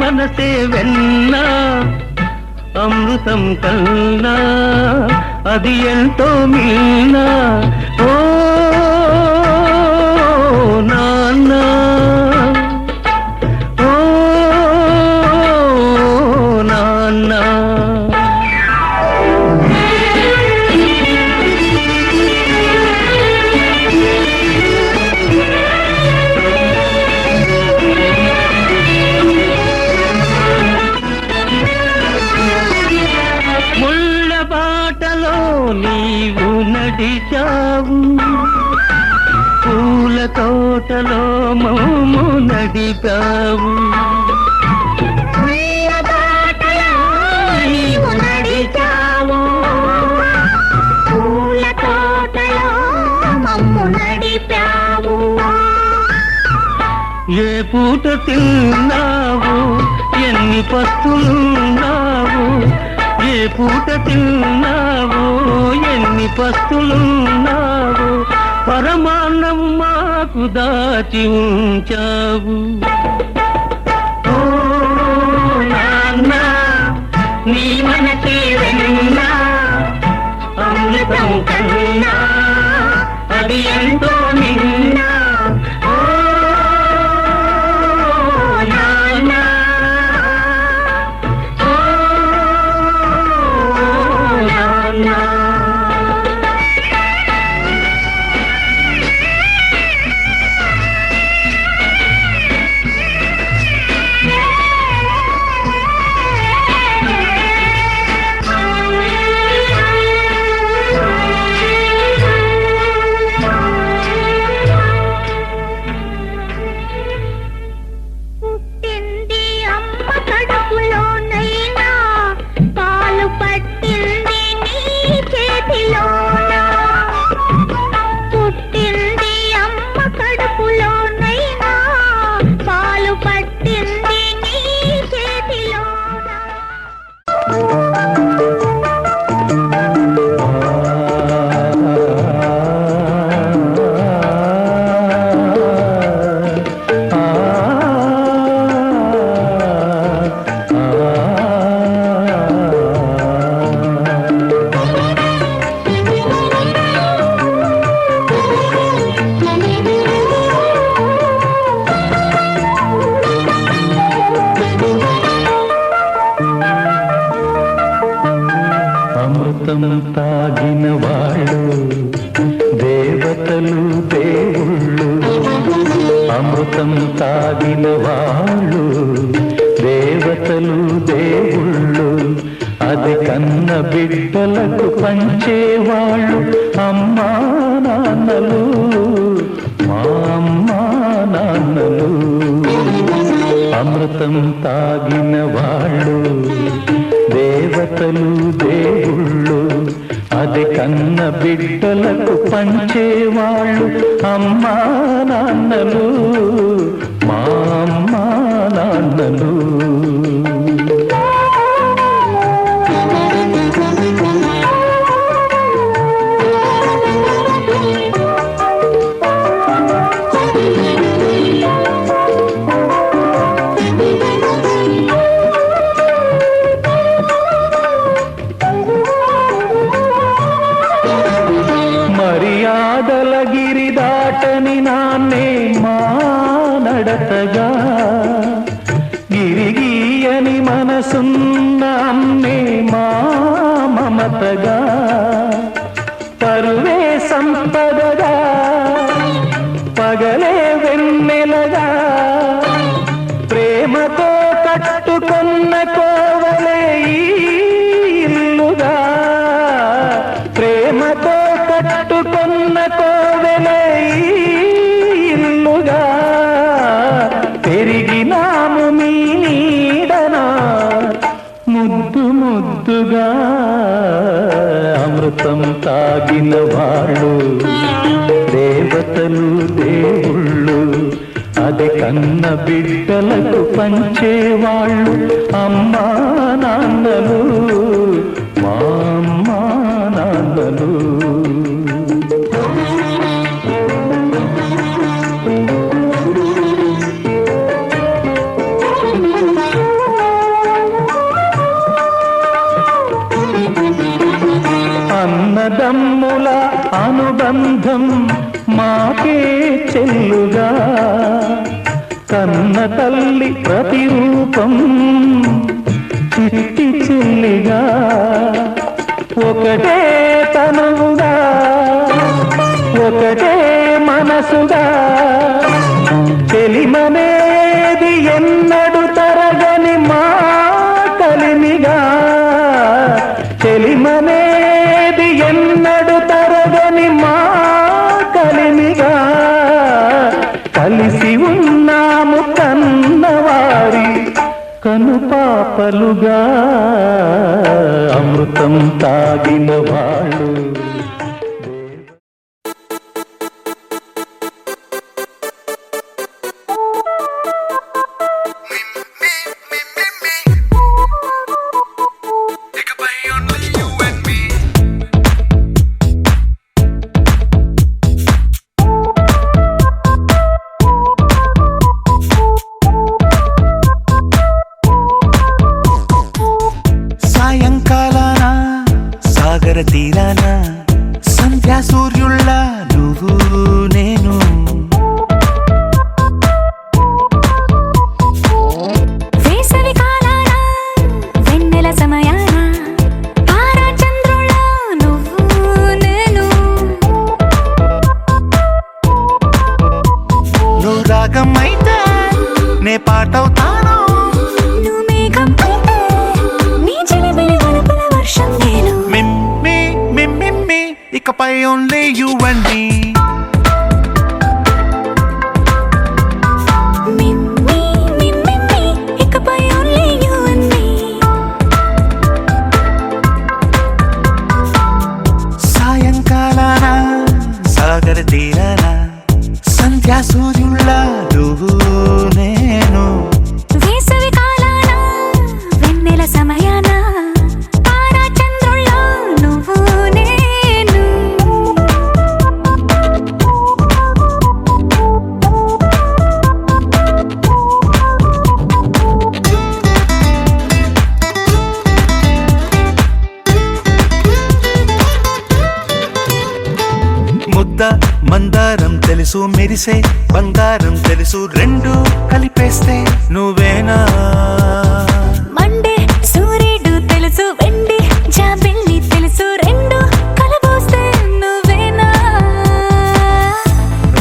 మనసే వెన్నా అమృతం కన్నా అది ఎంతో మిన్నా ఓ నాన్న ఓ నాన్న నీవు నడిచావు పూల తోటలో మౌము నడిపావు నీవు నడిచావు పూల తోటలో మమ్ము నడిపావు ఏ పూట తిన్నావు ఎన్ని పస్తులున్నావు ఏ పూట తిన్నావు ఎన్ని పస్తులున్నావు పరమాన్నం మాకు దాచి ఉంచావు ఓ నాన్న నీ మనసే వెన్నా అమృతం కన్నా అది ఎంతో నిన్నా అమృతం తాగిన వాళ్ళు దేవతలు దేవుళ్ళు అమృతం తాగిన వాళ్ళు దేవతలు దేవుళ్ళు అది కన్న బిడ్డలకు పంచేవాళ్ళు అమ్మా నాన్నలు మా అమ్మా నాన్నలు అమృతం తాగిన వాళ్ళు దేవతలు దేవుళ్ళు అది కన్న బిడ్డలకు పంచేవాళ్ళు అమ్మా నాన్నలు మా అమ్మా నాన్నలు మర్యాదలగిరి దాటని నాన్నే మా నడతగా గిరిగీయని మనసున్న అన్నే మా మమతగా పరువే సంపదగా పగలే వెన్నెలగా ప్రేమతో కట్టుకున్న కోవలే ఇల్లుగా ప్రేమతో కట్టుకున్న కోవెలే ఇల్లుగా పెరిగినాము మీ నీడనా ముద్దు ముద్దుగా అమృతం తాగిన వాళ్ళు దేవతలు దేవుళ్ళు అది కన్న బిడ్డలకు పంచేవాళ్ళు అమ్మా నాన్నలు మా అమ్మా నాన్నలు చెల్లుగా కన్న తల్లి ప్రతిరూపం చిట్టి చెల్లిగా ఒకటే తనువుగా ఒకటే మనసుగా చెలిమనేది ఎన్నడు తరగని మా కలిమిగా చెలిమనేది ఎన్నడు తరగని మా కలిమిగా కలిసి ఉన్నాము కన్నవారి కనుపాపలుగా అమృతం తాగిన వాళ్ళు తీరాన సంధ్యా సూర్యుళ్ళ నువ్వు నేను వేసవి కాలాన వెన్నెల సమయాన తారా చంద్రుళ్ళ నువ్వు నేను నువ్వు రాగం అయితే నే పాటవుతాను నువ్వు మేఘం అయితే నీ చిలిబిలి వలపుల వర్షం నేను ఇకపై only you and me ఇకపై only you and me సాయంకాలాన సాగర తీరాన సంధ్యా సూర్యుళ్ళ నువ్వు నేను వేసవి కాలాన వెన్నెల సమయాన తారా చంద్రుళ్ళ నువ్వు నేను ముద్ద మందారం తెలుసు మెరిసే బంగారం తెలుసు రెండు కలిపేస్తే నువ్వేనా మండే సూర్యుడు తెలుసు వెండి జాబిల్లి తెలుసు రెండు కలబోస్తే నువ్వేనా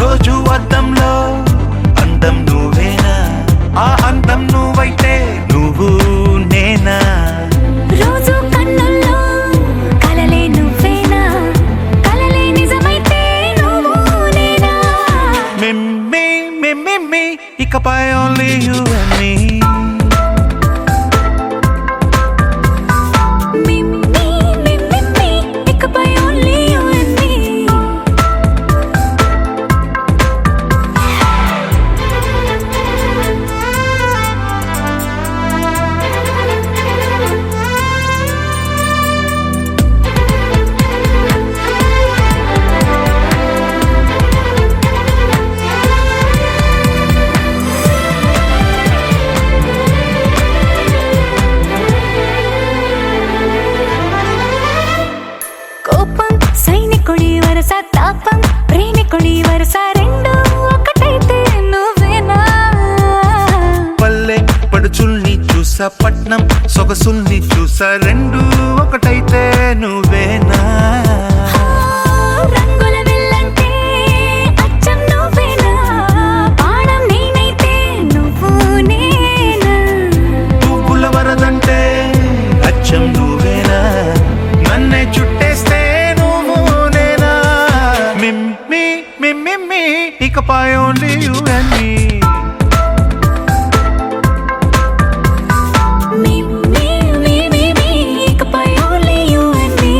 రోజు అద్దంలో అందం నువ్వేనా ఆ అందం నువ్వైతే నువ్వు నేనా రోజు కన్నుల్లో కలలే నువ్వేనా కలలే నిజమైతే నువ్వు నేనా మిమ్మి ఇకపై only you and me meme, meme, ఇకపై only you and me. ముద్ద మందారం తెలుసు మెరిసే బంగారం తెలుసు రెండు కలిపేస్తే నువ్వేనా మండే సూర్యుడు తెలుసు వెండి జాబిల్లి తెలుసు రెండు కలబోస్తే నువ్వేనా రోజు అద్దంలో అందం నువ్వేనా ఆ అందం నువ్వైతే నువ్వు నేనా మిమ్మి కోపం సైనికుడి వరస తాపం ప్రేమికుడి వరస రెండు ఒకటైతే నువ్వేనా పల్లె పడుచుల్ని చూసా పట్నం సొగసుల్ని చూసా రెండు ఒకటైతే నువ్వేనా రంగుల విల్లంటే అచ్చం నువ్వేనా బాణం నేనైతే నువ్వు నేనా పువ్వుల వరదంటే అచ్చం నువ్వేనా నన్నే చుట్టేస్తే నువ్వు నేనా మిమ్మి ఇకపై only you and me meme, ఇకపై only you and me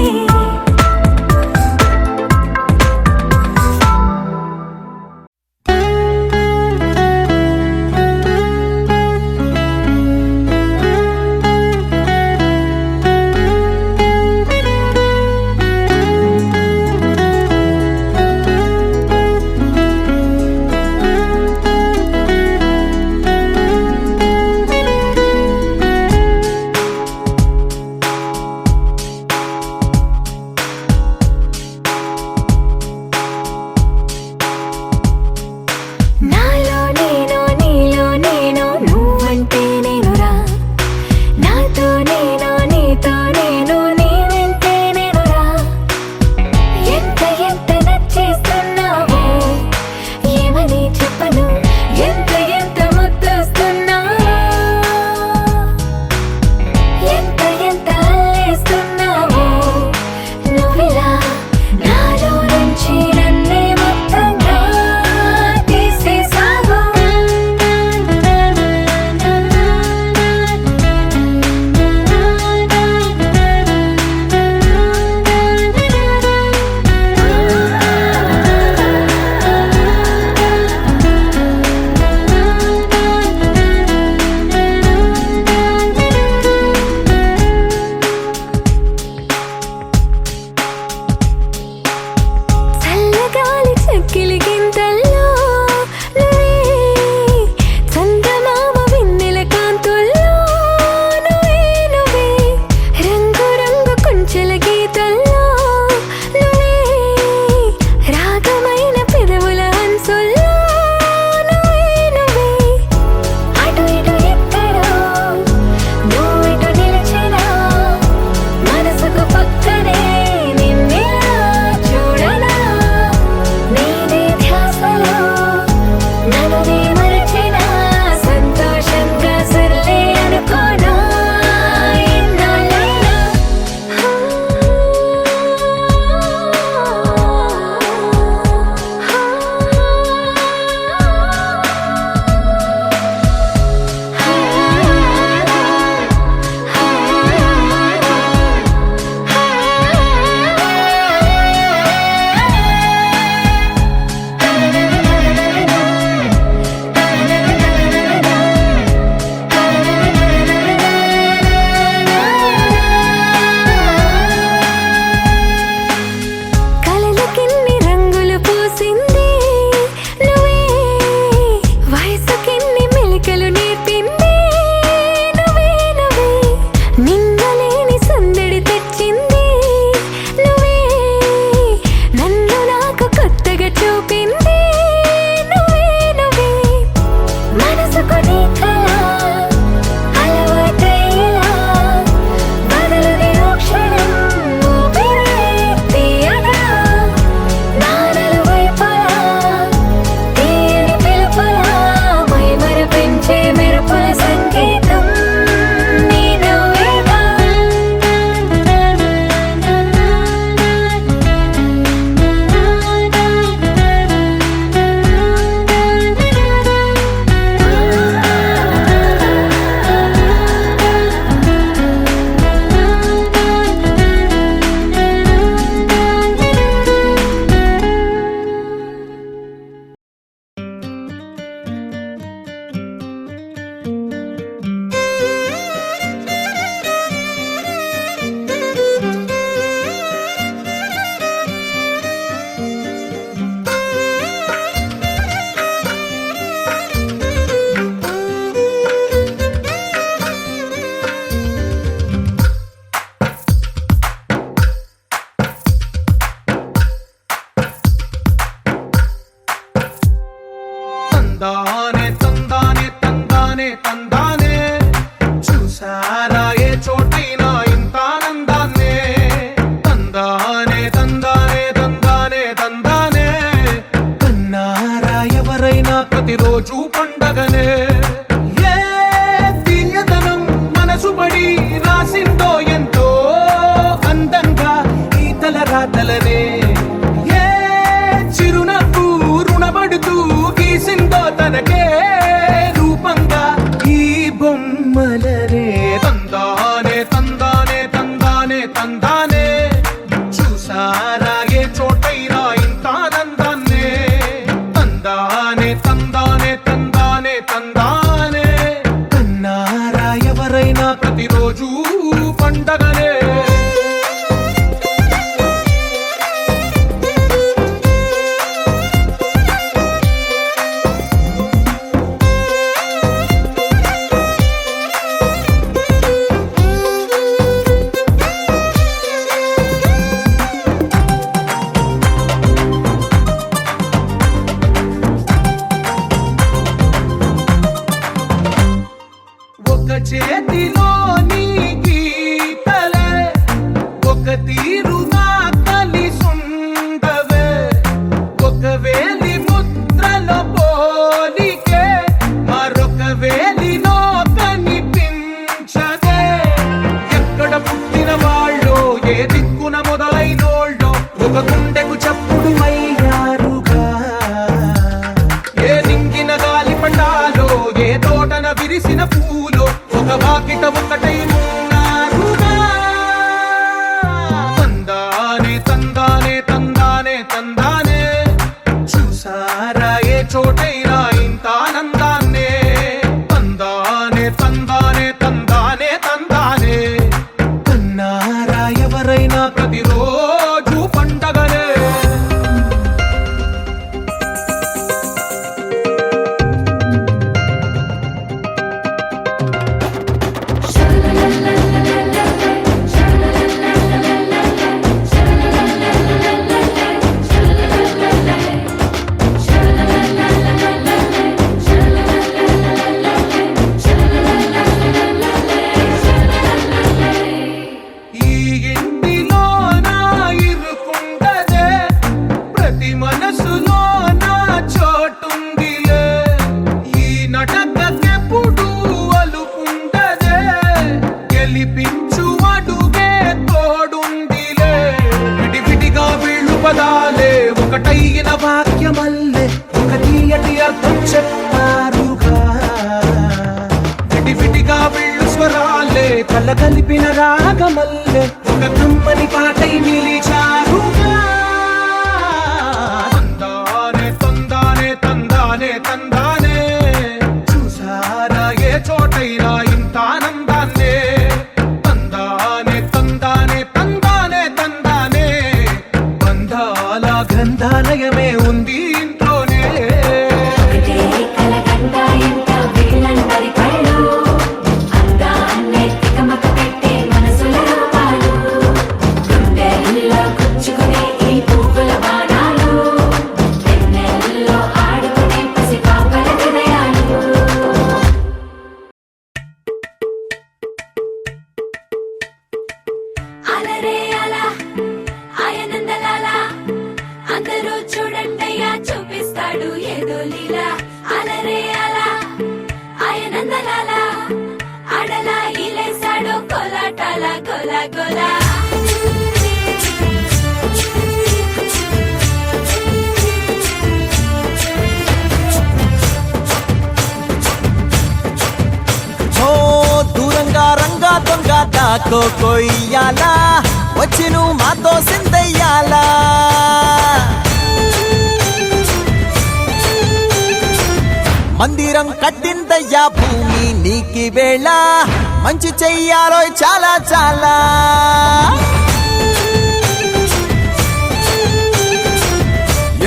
తందానే తందానే తందానే తందానే చూసారా ఏ చోటైనా ఇంత ఆనందాన్నే తందానే తందానే తందానే తందానే కన్నారా ఎవరైనా ప్రతిరోజు పండగనే ఏ తీయదనం మనసు పడి రాసిందో ఎంతో అందంగా ఈ తల రాతలనే ఏ చిరునవ్వు రుణపడుతూ గీసిందో తనకే రూపంగా ఈ బొమ్మలనే తందానే తందానే తందానే తందానే చూసారా ఏ చోటైనా ఇంత ఆనందాన్నే తందానే తందానే తందానే తందానే కన్నారా ఎవరైనా ప్రతిరోజు పండగనే ఒక చేతిలో నీ గీతలే ఒక తీరుగా కలిసుండవే ఒక వేలి ముద్రలో పోలికే మరొక వేలిలో కనిపించదే ఎక్కడ పుట్టిన వాళ్ళో ఏ దిక్కున మొదలైనోళ్ళో ఒక గుండెకు చప్పుడు అయ్యారుగా ఏ నింగిన గాలి పండాలో ఏ తోటన విరిసిన పూలో ఒక వాకిట ఒకటై ఉన్నారుగా తందానే తందానే తందానే తందానే చూసారా ఏ చోటైనా ఇంత ఆనందాన్నే తందానే తందానే తందానే తందానే కన్నారా ఎవరైనా ప్రతిరోజు పండగనే ఈ ఇంటిలో నా ఇరుకుండదే ప్రతి మనసులో నా చోటుందిలే ఈ నటకెప్పుడు అలుకుండదే గెలిపించు అడుగే తోడుందిలే విడివిడిగా వీళ్ళు పదాలే ఒకటైన వాక్యమల్లే ఒక తీయటి అర్థం చెప్పారుగా విడివిడిగా వీళ్ళు స్వరాలే కల కలిపిన రాగమల్లే ఒక కమ్మని పాటై నిలిచారుగా తందానే తందానే తందానే తందానే చూసారా ఏ చోటైనా ఇంత ఆనందాన్నే తందానే తందానే తందానే తందానే బంధాల గ్రంథాలయమే ఉంది ఇంట్లోనే ఒకటే కలగంట ఎంత వీళ్ళందరి కళ్ళు అందాన్నే తికమక పెట్టే మనసుల రూపాలు గుండెల్లో గుచ్చుకునే ఈ పువ్వుల బాణాలు వెన్నెల్లో ఆడుకునే పసిపాపల హృదయాలు అలరే అలా ఆయనందలాల అందరూ చూడండయ్యా చూపిస్తాడు ఏదో లీలా అలరే అలా ఆయనందలాల అడలా ఇలేసాడు కోలాటాల గోలా గోలా ఓ దూరంగా రంగా దొంగ దాకో కొయ్యాలా వచ్చి నువ్వు మాతో సిందయ్యాలా మందిరం కట్టిందయ్యా భూమి నీకి వేళ మంచి చెయ్యాలో చాలా చాలా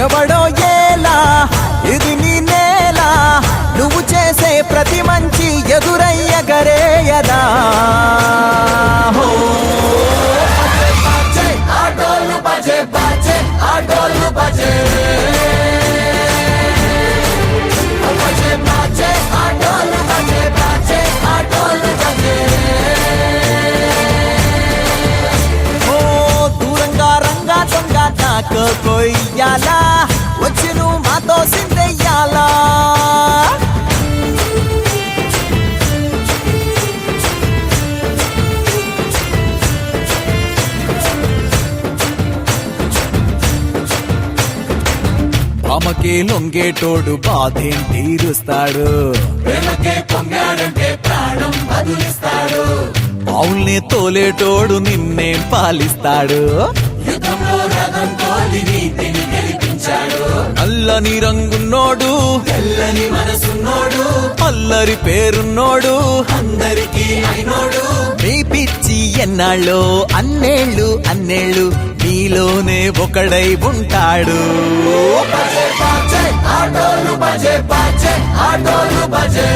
ఎవడో ఏలా ఇది నీ నేల నువ్వు చేసే ప్రతి మంచి ఎదురయ్యగరేయదా హో బాజే ఆటోలు బాజే బాజే ఆటోలు బాజే ప్రేమకే లొంగేటోడు బాధేం తీరుస్తాడు పావుల్ని తోలేటోడు నిన్నేం పాలిస్తాడు నల్లని రంగున్నోడు తెల్లని మనసున్నోడు అల్లరి పేరున్నోడు అందరికీ అయినోడు మీ పిచ్చి ఎన్నాళ్ళో అన్నేళ్ళు అన్నేళ్ళు నీలోనే ఒకడై ఉంటాడు ఆటోలు బజే ఆటోలు బజే